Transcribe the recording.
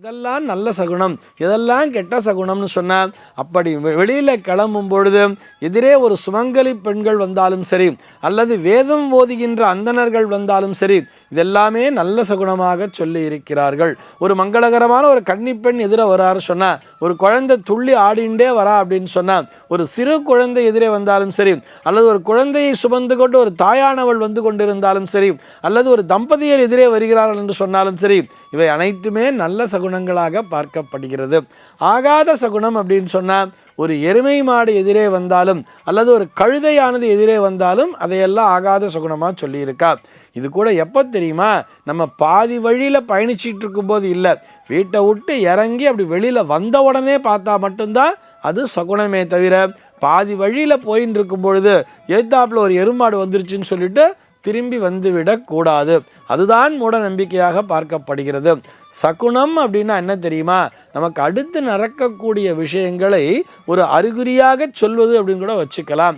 இதெல்லாம் நல்ல சகுனம், இதெல்லாம் கெட்ட சகுனம்னு சொன்னால், அப்படி வெளியில் கிளம்பும் பொழுது எதிரே ஒரு சுமங்கலி பெண்கள் வந்தாலும் சரி, அல்லது வேதம் ஓதுகின்ற அந்தணர்கள் வந்தாலும் சரி, இதெல்லாமே நல்ல சகுனமாக சொல்லி இருக்கிறார்கள். ஒரு மங்களகரமான ஒரு கன்னிப்பெண் எதிர வராரு சொன்னால், ஒரு குழந்தை துள்ளி ஆடிண்டே வரா அப்படின்னு சொன்னால், ஒரு சிறு குழந்தை எதிரே வந்தாலும் சரி, அல்லது ஒரு குழந்தையை சுமந்து கொண்டு ஒரு தாயானவள் வந்து கொண்டிருந்தாலும் சரி, அல்லது ஒரு தம்பதியர் எதிரே வருகிறார்கள் என்று சொன்னாலும் சரி, இவை அனைத்துமே நல்ல சகுனங்களாக பார்க்கப்படுகிறது. ஆகாத சகுனம் அப்படின்னு சொன்னால், ஒரு எருமை மாடு எதிரே வந்தாலும் அல்லது ஒரு கழுதையானது எதிரே வந்தாலும் அதையெல்லாம் ஆகாத சகுனமாக சொல்லியிருக்கா. இது கூட எப்போ தெரியுமா? நம்ம பாதி வழியில் பயணிச்சிட்டு இருக்கும்போது இல்லை, வீட்டை விட்டு இறங்கி அப்படி வெளியில் வந்த உடனே பார்த்தா மட்டும்தான் அது சகுனமே தவிர, பாதி வழியில் போயின்னு இருக்கும் பொழுது எதிர்த்தாப்புல ஒரு எருமாடு வந்துருச்சுன்னு சொல்லிட்டு திரும்பி வந்துவிடக்கூடாது. அதுதான் மூட நம்பிக்கையாக பார்க்கப்படுகிறது. சகுனம் அப்படின்னா என்ன தெரியுமா? நமக்கு அடுத்து நடக்கக்கூடிய விஷயங்களை ஒரு அறிகுறியாக சொல்வது அப்படின்னு கூட வச்சுக்கலாம்.